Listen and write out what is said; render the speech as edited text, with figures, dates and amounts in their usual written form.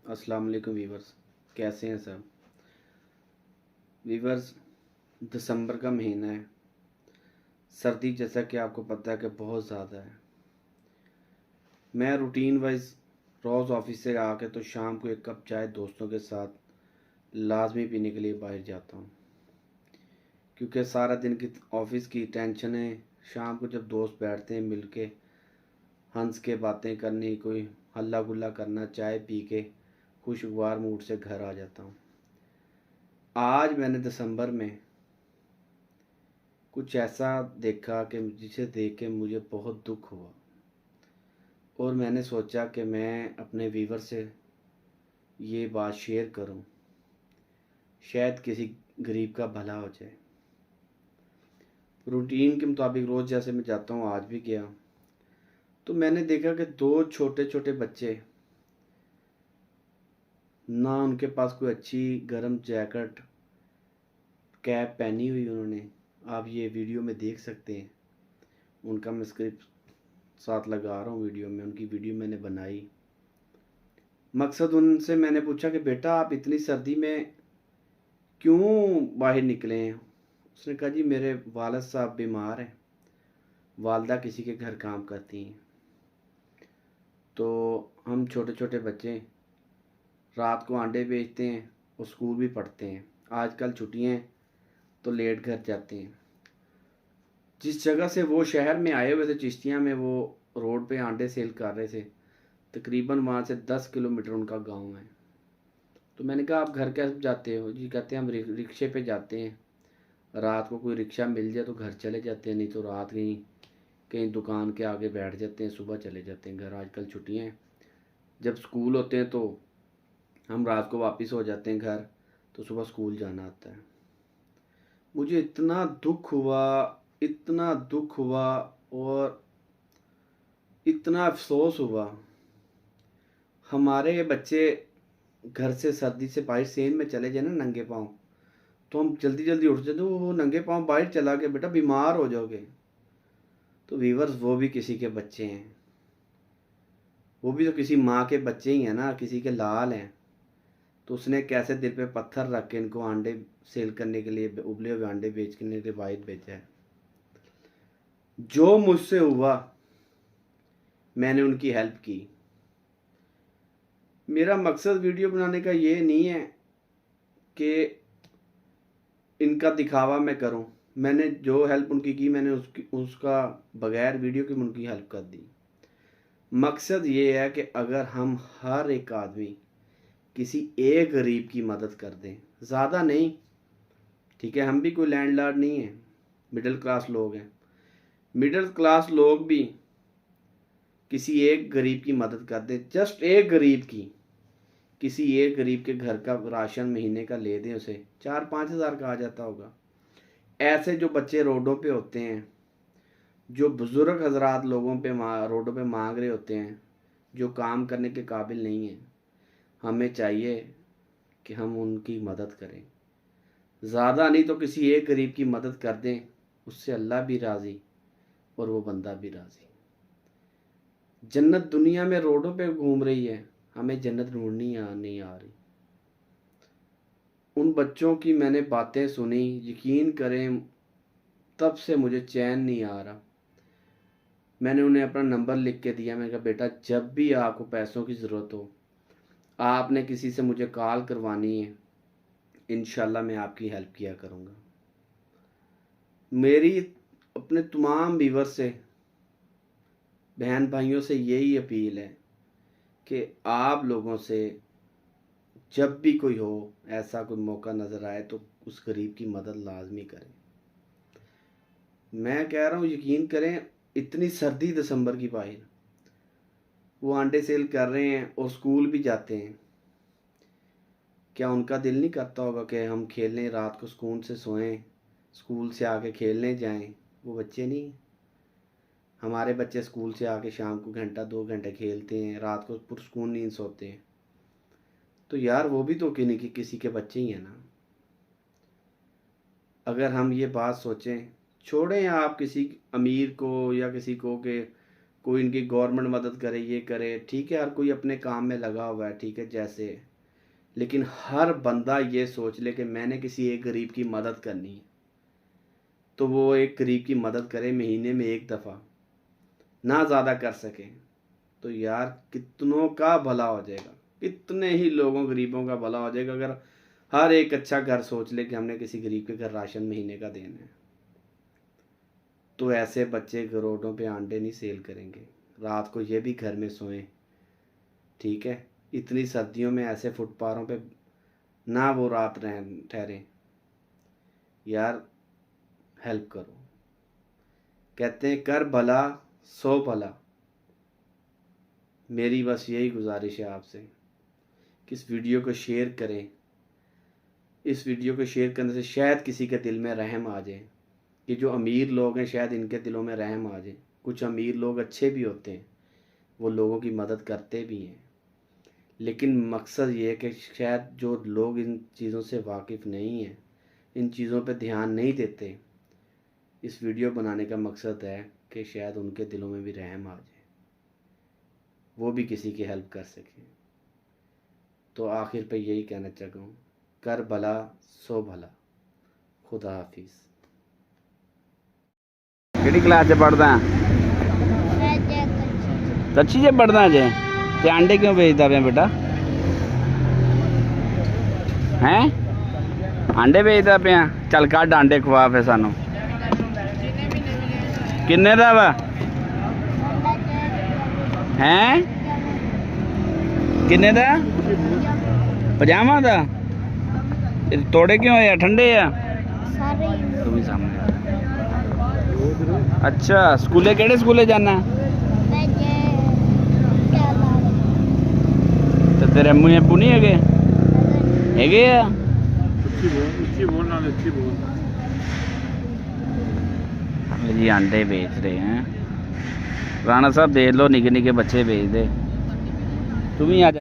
अस्सलाम वालेकुम वीवर्स, कैसे हैं सब वीवर्स। दिसंबर का महीना है। सर्दी जैसा कि आपको पता है कि बहुत ज़्यादा है। मैं रूटीन वाइज रोज़ ऑफिस से आके तो शाम को एक कप चाय दोस्तों के साथ लाजमी पीने के लिए बाहर जाता हूँ, क्योंकि सारा दिन की ऑफिस की टेंशन है। शाम को जब दोस्त बैठते हैं मिल के हंस के बातें करनी, कोई हल्ला गुल्ला करना, चाय पी के खुशगवार मूड से घर आ जाता हूँ। आज मैंने दिसंबर में कुछ ऐसा देखा कि जिसे देख के मुझे बहुत दुख हुआ, और मैंने सोचा कि मैं अपने व्यूवर से ये बात शेयर करूं, शायद किसी गरीब का भला हो जाए। रूटीन के मुताबिक रोज़ जैसे मैं जाता हूँ आज भी गया, तो मैंने देखा कि दो छोटे छोटे बच्चे, ना उनके पास कोई अच्छी गर्म जैकेट कैप पहनी हुई उन्होंने। आप ये वीडियो में देख सकते हैं, उनका मैं स्क्रिप्ट साथ लगा रहा हूँ वीडियो में। उनकी वीडियो मैंने बनाई। मकसद उनसे मैंने पूछा कि बेटा आप इतनी सर्दी में क्यों बाहर निकले हैं। उसने कहा जी मेरे वालिद साहब बीमार हैं, वालदा किसी के घर काम करती हैं, तो हम छोटे छोटे बच्चे रात को अंडे बेचते हैं और स्कूल भी पढ़ते हैं। आजकल छुट्टियां हैं तो लेट घर जाते हैं। जिस जगह से वो शहर में आए हुए थे चिश्तिया में, वो रोड पे अंडे सेल कर रहे थे। तकरीबन वहाँ से 10 किलोमीटर उनका गांव है। तो मैंने कहा आप घर कैसे जाते हो? जी कहते हैं हम रिक्शे पे जाते हैं, रात को कोई रिक्शा मिल जाए तो घर चले जाते हैं, नहीं तो रात कहीं कहीं दुकान के आगे बैठ जाते हैं, सुबह चले जाते हैं घर। आजकल छुट्टियां हैं, जब स्कूल होते हैं तो हम रात को वापस हो जाते हैं घर, तो सुबह स्कूल जाना आता है। मुझे इतना दुख हुआ, इतना दुख हुआ और इतना अफसोस हुआ। हमारे बच्चे घर से सर्दी से बाहर सेन में चले जाए ना नंगे पाँव, तो हम जल्दी जल्दी उठ जाते, वो नंगे पाँव बाहर चला के बेटा बीमार हो जाओगे। तो व्यूवर्स वो भी किसी के बच्चे हैं, वो भी तो किसी माँ के बच्चे ही हैं ना, किसी के लाल हैं। तो उसने कैसे दिल पे पत्थर रख के इनको अंडे सेल करने के लिए, उबले हुए अंडे बेचने के बाहर भेजा है। जो मुझसे हुआ मैंने उनकी हेल्प की। मेरा मकसद वीडियो बनाने का ये नहीं है कि इनका दिखावा मैं करूं। मैंने जो हेल्प उनकी की, मैंने उसका बगैर वीडियो की उनकी हेल्प कर दी। मकसद ये है कि अगर हम हर एक आदमी किसी एक गरीब की मदद कर दें, ज़्यादा नहीं, ठीक है, हम भी कोई लैंडलॉर्ड नहीं है, मिडिल क्लास लोग हैं। मिडिल क्लास लोग भी किसी एक गरीब की मदद कर दें, जस्ट एक गरीब की, किसी एक गरीब के घर का राशन महीने का ले दें, उसे 4-5 हज़ार का आ जाता होगा। ऐसे जो बच्चे रोडों पे होते हैं, जो बुज़ुर्ग हजरात लोगों पे रोडों पे मांग रहे होते हैं, जो काम करने के काबिल नहीं हैं, हमें चाहिए कि हम उनकी मदद करें। ज़्यादा नहीं तो किसी एक गरीब की मदद कर दें, उससे अल्लाह भी राज़ी और वो बंदा भी राज़ी। जन्नत दुनिया में रोडों पे घूम रही है, हमें जन्नत ढूंढनी नहीं आ रही। उन बच्चों की मैंने बातें सुनी, यकीन करें तब से मुझे चैन नहीं आ रहा। मैंने उन्हें अपना नंबर लिख के दिया। मैंने कहा बेटा जब भी आपको पैसों की ज़रूरत हो, आपने किसी से मुझे कॉल करवानी है, इंशाल्लाह मैं आपकी हेल्प किया करूँगा। मेरी अपने तमाम व्यूअर से, बहन भाइयों से यही अपील है कि आप लोगों से जब भी कोई हो, ऐसा कोई मौका नज़र आए तो उस गरीब की मदद लाजमी करें। मैं कह रहा हूँ यकीन करें, इतनी सर्दी दिसंबर की बाहर, वो अंडे सेल कर रहे हैं और स्कूल भी जाते हैं। क्या उनका दिल नहीं करता होगा कि हम खेलने रात को सुकून से सोएं, स्कूल से आके खेलने जाएं? वो बच्चे नहीं, हमारे बच्चे स्कूल से आके शाम को घंटा 2 घंटे खेलते हैं, रात को पुरसकून नींद सोते हैं। तो यार वो भी तो किसी के बच्चे ही हैं ना। अगर हम ये बात सोचें, छोड़ें आप किसी अमीर को या किसी को कि कोई इनकी गवर्नमेंट मदद करे, ये करे, ठीक है, हर कोई अपने काम में लगा हुआ है, ठीक है, जैसे, लेकिन हर बंदा ये सोच ले कि मैंने किसी एक गरीब की मदद करनी है, तो वो एक गरीब की मदद करे महीने में एक दफ़ा, ना ज़्यादा कर सके, तो यार कितनों का भला हो जाएगा, कितने ही लोगों गरीबों का भला हो जाएगा अगर हर एक अच्छा घर सोच ले कि हमने किसी गरीब के घर राशन महीने का देना है। तो ऐसे बच्चे रोडों पे अंडे नहीं सेल करेंगे, रात को ये भी घर में सोएं, ठीक है, इतनी सर्दियों में ऐसे फुटपाथों पे ना वो रात रह ठहरें। यार हेल्प करो, कहते हैं कर भला सो भला। मेरी बस यही गुजारिश है आपसे कि इस वीडियो को शेयर करें। इस वीडियो को शेयर करने से शायद किसी के दिल में रहम आ जाए कि जो अमीर लोग हैं शायद इनके दिलों में रहम आ जाए। कुछ अमीर लोग अच्छे भी होते हैं, वो लोगों की मदद करते भी हैं, लेकिन मकसद ये है कि शायद जो लोग इन चीज़ों से वाकिफ़ नहीं हैं, इन चीज़ों पे ध्यान नहीं देते, इस वीडियो बनाने का मकसद है कि शायद उनके दिलों में भी रहम आ जाए, वो भी किसी की हेल्प कर सकें। तो आखिर पे यही कहना चाहता हूँ, कर भला सो भला। खुदा हाफिज़। ਕਿਹੜੀ ਕਲਾਸ 'ਚ ਪੜਦਾ ਕੱਚੀ 'ਚ ਪੜਦਾ ਜੇ ਤੇ ਆਂਡੇ ਕਿਉਂ ਵੇਚਦਾ ਪਿਆ ਬੇਟਾ ਹੈਂ ਆਂਡੇ ਵੇਚਦਾ ਪਿਆ ਚੱਲ ਕੱਢ ਆਂਡੇ ਖਵਾ ਫੇ ਸਾਨੂੰ ਕਿੰਨੇ ਦਾ ਵਾ ਹੈਂ ਕਿੰਨੇ ਦਾ 50 ਦਾ ਤੋੜੇ ਕਿਉਂ ਹੋਏ ਆ ਠੰਡੇ ਆ ਤੂੰ ਵੀ ਸਾਹਮਣੇ अच्छा स्कूले केड़े स्कूले जाना तो तेरे अम्मू अब्बू नहीं है जी अंडे बेच रहे हैं। राणा साहब देख लो निके निके बच्चे बेच दे। तुम ही आ जा।